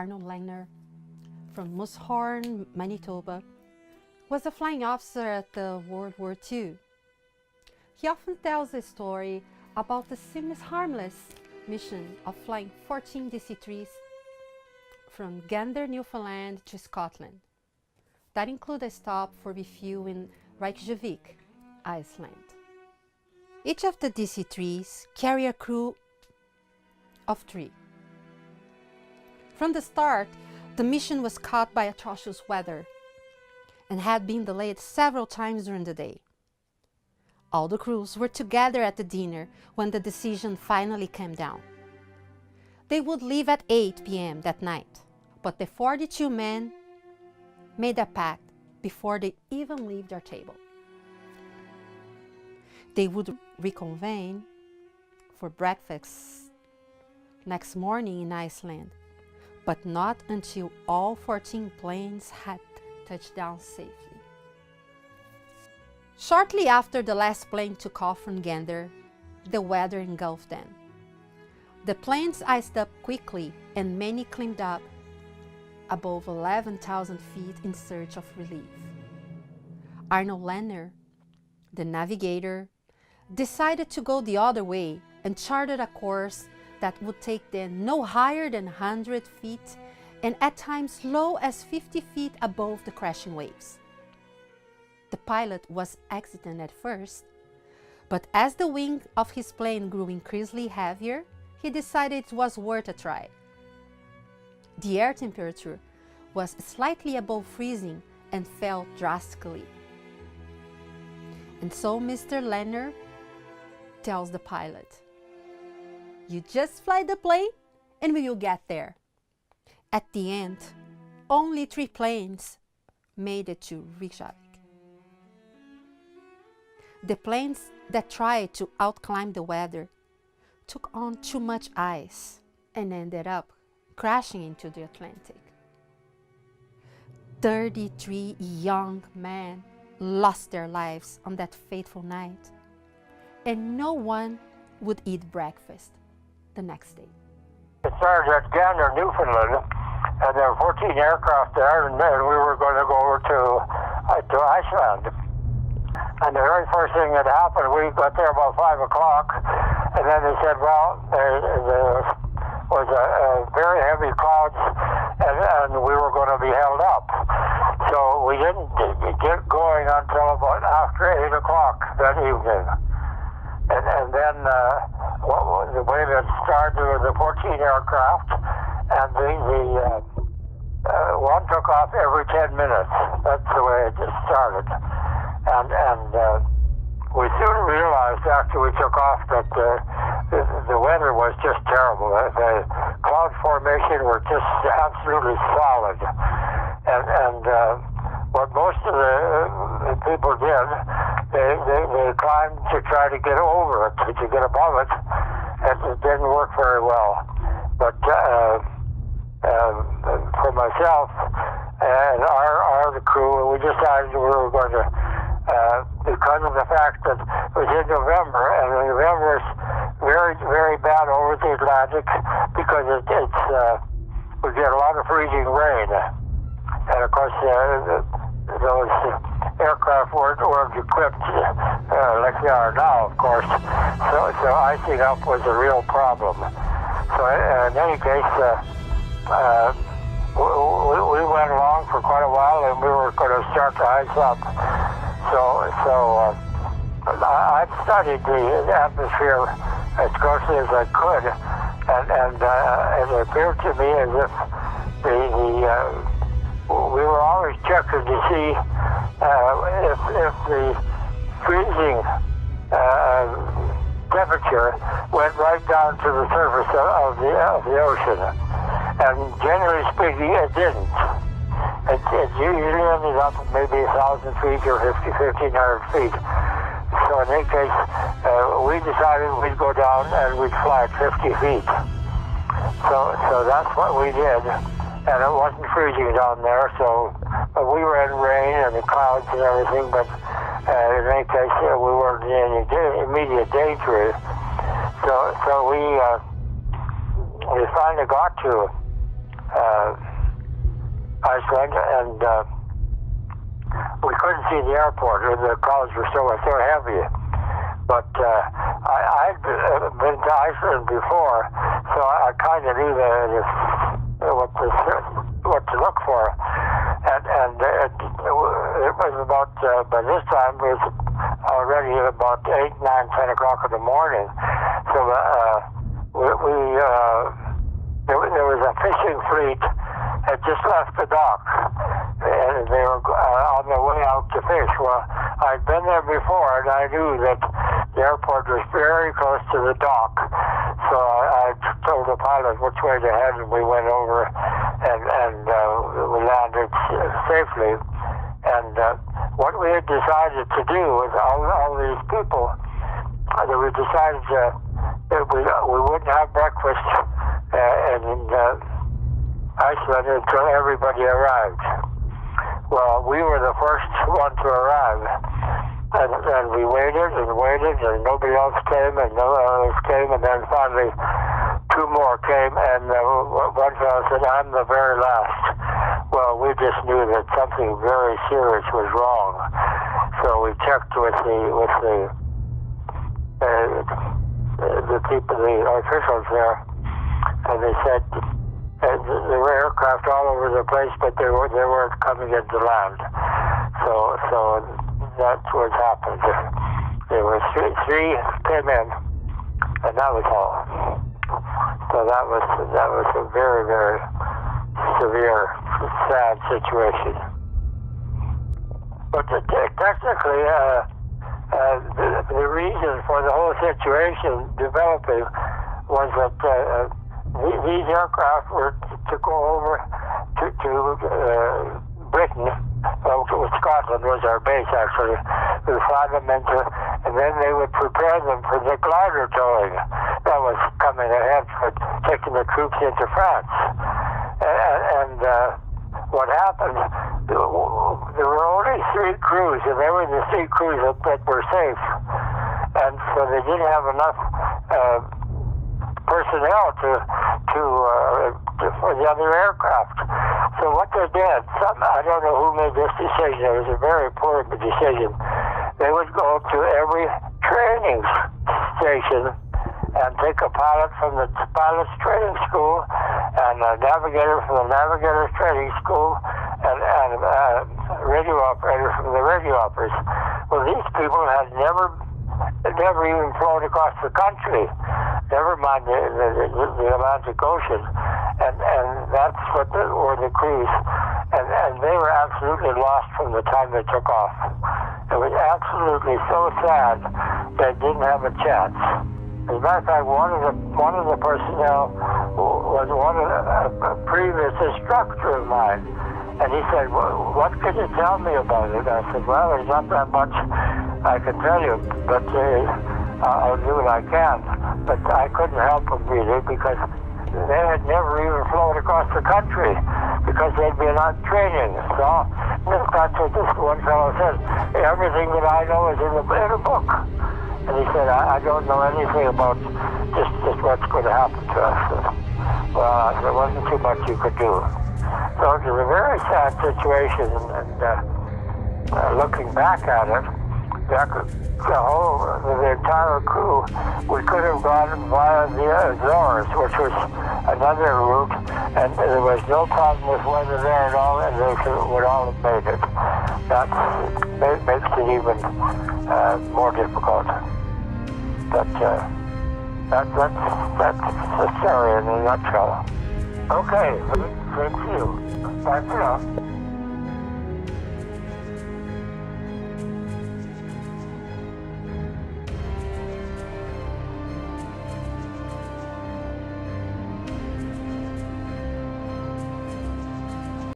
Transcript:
Arnold Langner from Moosehorn, Manitoba, was a flying officer at the World War II. He often tells a story about the seemingly harmless mission of flying 14 DC-3s from Gander, Newfoundland to Scotland. That included a stop for refuel in Reykjavik, Iceland. Each of the DC-3s carried a crew of 3. From the start, the mission was caught by atrocious weather and had been delayed several times during the day. All the crews were together at the dinner when the decision finally came down. They would leave at 8 p.m. that night, but the 42 men made a pact before they even leave their table. They would reconvene for breakfast next morning in Iceland, but not until all 14 planes had touched down safely. Shortly after the last plane took off from Gander, the weather engulfed them. The planes iced up quickly and many climbed up above 11,000 feet in search of relief. Arnold Langner, the navigator, decided to go the other way and charted a course that would take them no higher than 100 feet and at times low as 50 feet above the crashing waves. The pilot was hesitant at first, but as the wing of his plane grew increasingly heavier, he decided it was worth a try. The air temperature was slightly above freezing and fell drastically. And so Mr. Langner tells the pilot, "You just fly the plane and we will get there." At the end, only 3 planes made it to Reykjavik. The planes that tried to outclimb the weather took on too much ice and ended up crashing into the Atlantic. 33 young men lost their lives on that fateful night, and no one would eat breakfast the next day. It started at Gander, Newfoundland, and there were 14 aircraft there, and then we were going to go over to Iceland. And the very first thing that happened, we got there about 5 o'clock, and then they said, well, there was a very heavy clouds, and we were going to be held up. So we didn't get going until about after 8 o'clock that evening. And then the way that started was the 14 aircraft, and the one took off every 10 minutes. That's the way it just started. And we soon realized after we took off that the weather was just terrible. The cloud formation were just absolutely solid. And what most of the people did, they climbed to try to get over it, to get above it, and it didn't work very well. But for myself and our crew, we decided we were going to, because of the fact that it was in November, and November is very, very bad over the Atlantic because we get a lot of freezing rain. And of course, those aircraft weren't equipped like they are now, of course. So icing up was a real problem. So in any case, we went along for quite a while, and we were going to start to ice up. So I've studied the atmosphere as closely as I could, and it appeared to me as if we were always checking to see if the freezing temperature went right down to the surface of the ocean. And generally speaking, it didn't. It usually ended up maybe 1,000 feet or 1,500 feet. So in any case, we decided we'd go down and we'd fly at 50 feet. So that's what we did. And it wasn't freezing down there, so we were in rain and the clouds and everything, but in any case, we weren't in any immediate danger. So we finally got to Iceland, and we couldn't see the airport. The clouds were so heavy. But I'd been to Iceland before, so I kind of knew what to look for. And it was about, by this time, it was already about 8, 9, 10 o'clock in the morning. So there was a fishing fleet had just left the dock, and they were on their way out to fish. Well, I'd been there before, and I knew that the airport was very close to the dock. So I told the pilot which way to head, and we went over, and we landed safely. And what we had decided to do was all these people, that we decided that we wouldn't have breakfast in Iceland until everybody arrived. Well, we were the first one to arrive, and we waited, and nobody else came, and no one else came, and then finally 2 more came, and one fellow said, "I'm the very last." Well, we just knew that something very serious was wrong, so we checked with the people, the officials there, and they said there were aircraft all over the place, but they weren't coming into land. So that's what happened. There were three came in, and that was all. So that was a very, very severe, sad situation. But technically, the reason for the whole situation developing was that these aircraft were to go over to Britain. Scotland was our base, actually. We fly them into, and then they would prepare them for the glider towing that was coming ahead for taking the troops into France. And what happened, there were only 3 crews, and they were the 3 crews that were safe. And so they didn't have enough personnel for the other aircraft. So what they did, I don't know who made this decision, it was a very poor decision. They would go to every training station and take a pilot from the pilot's training school and a navigator from the navigator's training school and a radio operator from the radio operators. Well, these people had never even flown across the country, never mind the Atlantic Ocean, and that's what were the crews, and they were absolutely lost from the time they took off. It was absolutely so sad they didn't have a chance. As a matter of fact, one of the personnel was a previous instructor of mine, and he said, "Well, what can you tell me about it?" I said, "Well, there's not that much I can tell you, but I'll do what I can." But I couldn't help them really, because they had never even flown across the country, because they'd been on training. So that's what this one fellow said. "Everything that I know is in a book." And he said, I don't know anything about just what's going to happen to us. Well, there wasn't too much you could do. So it was a very sad situation, and looking back at it, the entire crew, we could have gone via the Azores, which was another route, and there was no problem with weather there at all, and they would all have made it. That makes it even more difficult. But that's the story in a nutshell. Okay, thank you. Bye for now.